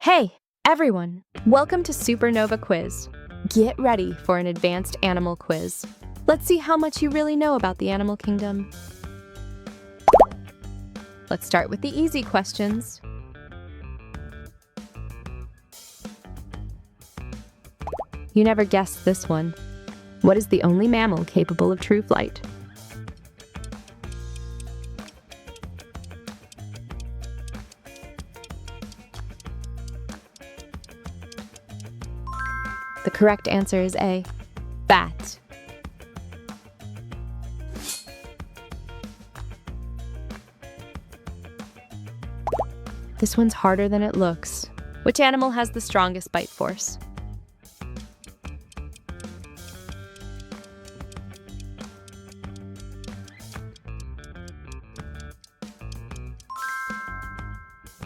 Hey, everyone! Welcome to SuperNova Quiz. Get ready for an advanced animal quiz. Let's see how much you really know about the animal kingdom. Let's start with the easy questions. You never guessed this one. What is the only mammal capable of true flight? The correct answer is A, bat. This one's harder than it looks. Which animal has the strongest bite force?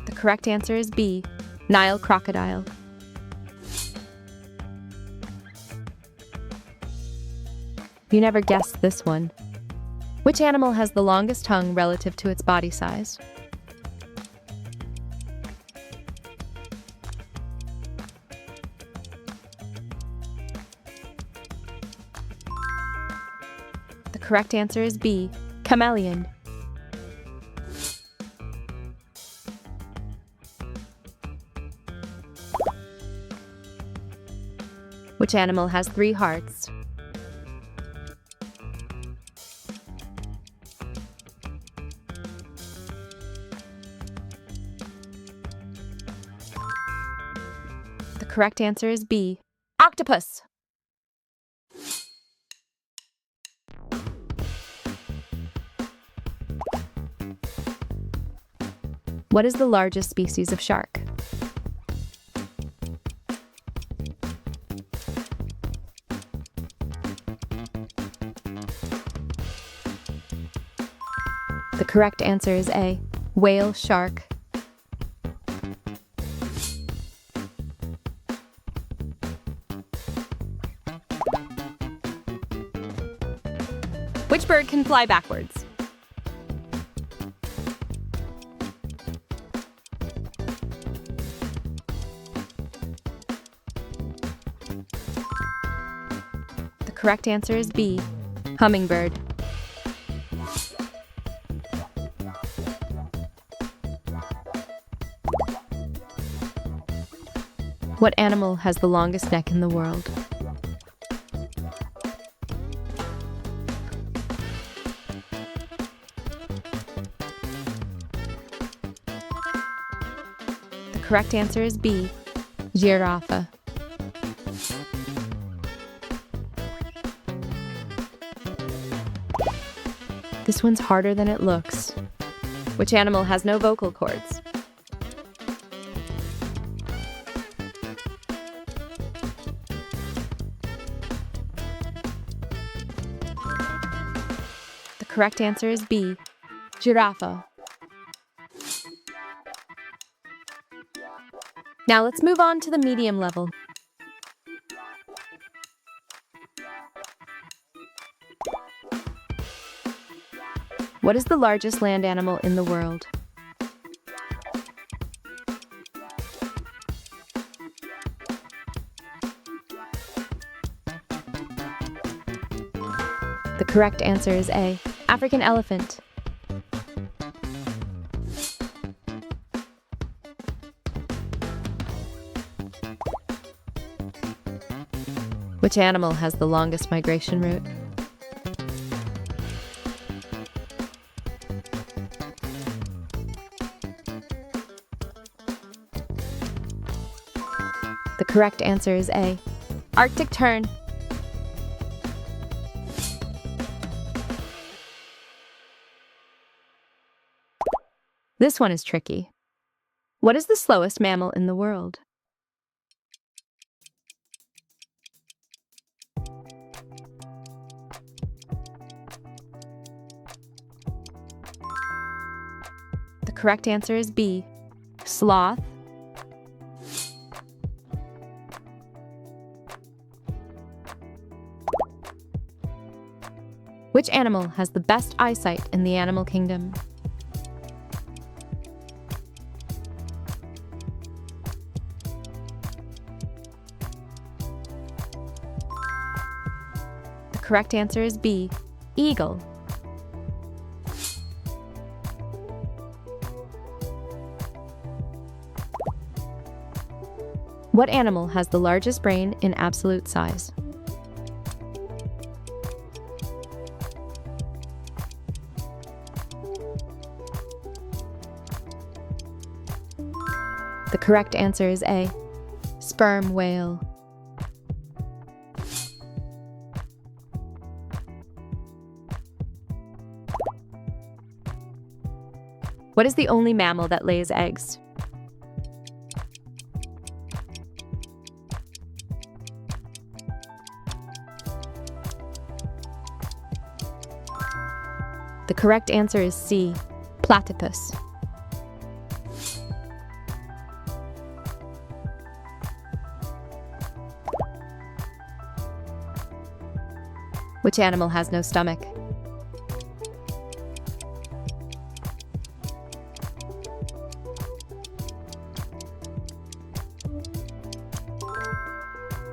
The correct answer is B, Nile crocodile. You never guessed this one. Which animal has the longest tongue relative to its body size? The correct answer is B, chameleon. Which animal has 3 hearts? The correct answer is B, octopus. What is the largest species of shark? The correct answer is A, whale shark. Which bird can fly backwards? The correct answer is B, hummingbird. What animal has the longest neck in the world? The correct answer is B, giraffe. This one's harder than it looks. Which animal has no vocal cords? The correct answer is B, giraffe. Now let's move on to the medium level. What is the largest land animal in the world? The correct answer is A, African elephant. Which animal has the longest migration route? The correct answer is A, Arctic tern. This one is tricky. What is the slowest mammal in the world? The correct answer is B, sloth. Which animal has the best eyesight in the animal kingdom? correct answer is B, eagle. What animal has the largest brain in absolute size? The correct answer is A, sperm whale. What is the only mammal that lays eggs? The correct answer is C, platypus. Which animal has no stomach?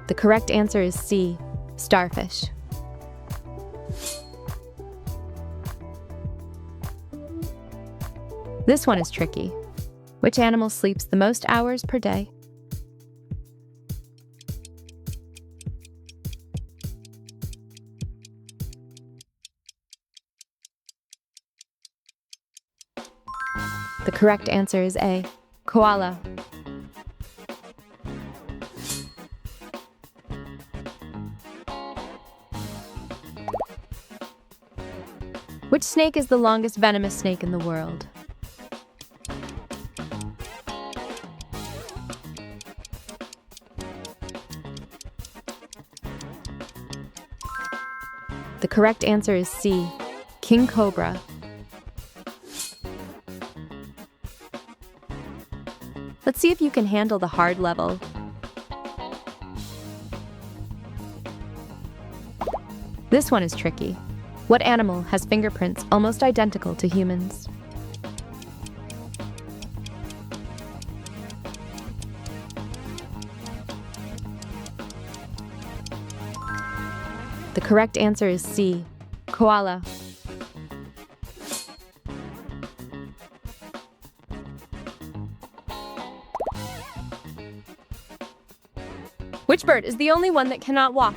The correct answer is C, starfish. This one is tricky. Which animal sleeps the most hours per day? The correct answer is A, koala. Which snake is the longest venomous snake in the world? The correct answer is C, king cobra. Let's see if you can handle the hard level. This one is tricky. What animal has fingerprints almost identical to humans? The correct answer is C, koala. Which bird is the only one that cannot walk?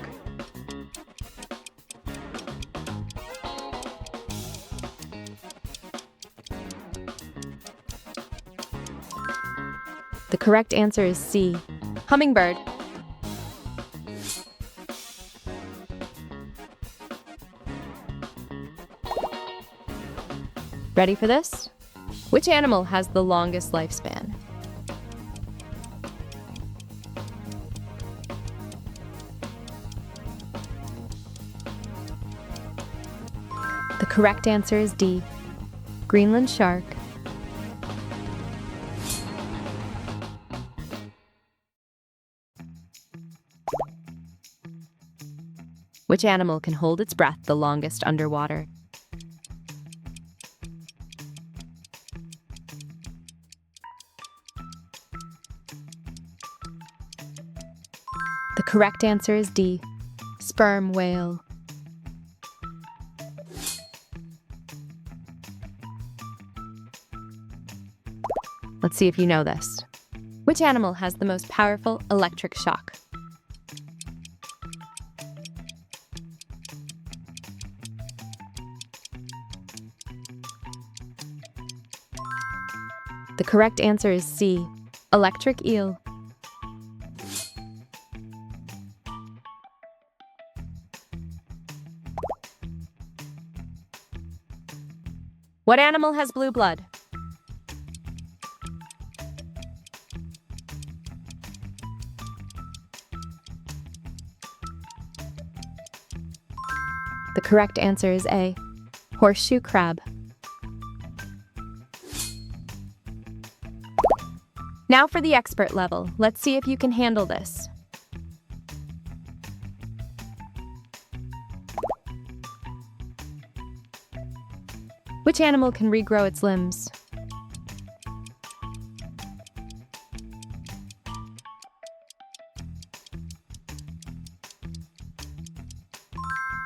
The correct answer is C, hummingbird. Ready for this? Which animal has the longest lifespan? The correct answer is D, Greenland shark. Which animal can hold its breath the longest underwater? The correct answer is D, sperm whale. Let's see if you know this. Which animal has the most powerful electric shock? The correct answer is C, electric eel. What animal has blue blood? The correct answer is A, horseshoe crab. Now for the expert level. Let's see if you can handle this. Which animal can regrow its limbs?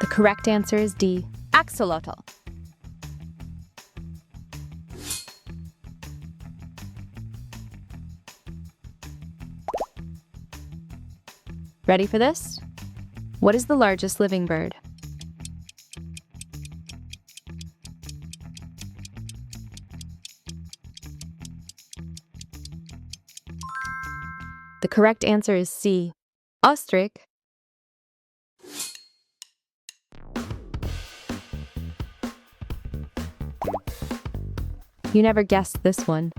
The correct answer is D, axolotl. Ready for this? What is the largest living bird? The correct answer is C, ostrich. You never guessed this one.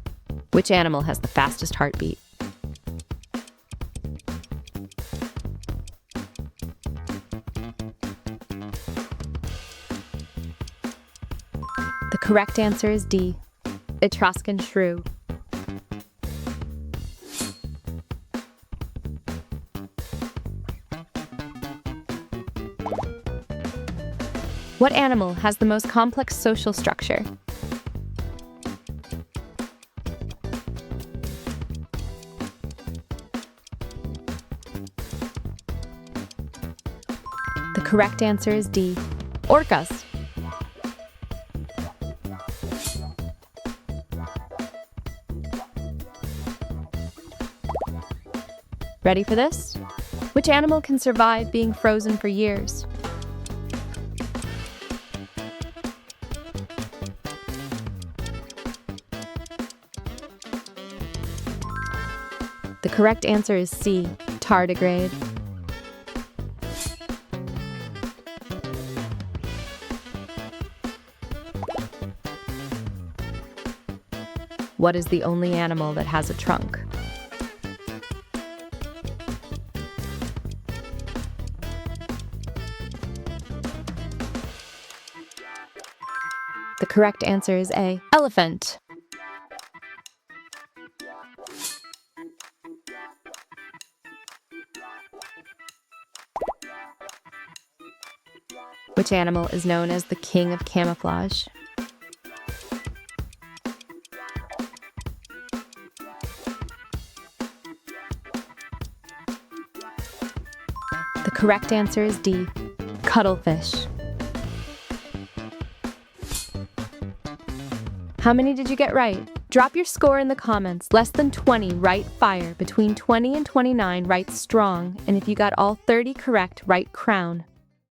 Which animal has the fastest heartbeat? The correct answer is D, Etruscan shrew. What animal has the most complex social structure? The correct answer is D, orcas. Ready for this? Which animal can survive being frozen for years? The correct answer is C, tardigrade. What is the only animal that has a trunk? The correct answer is A, elephant. Which animal is known as the king of camouflage? The correct answer is D, cuttlefish. How many did you get right? Drop your score in the comments. Less than 20, write fire. Between 20 and 29, write strong. And if you got all 30 correct, write crown.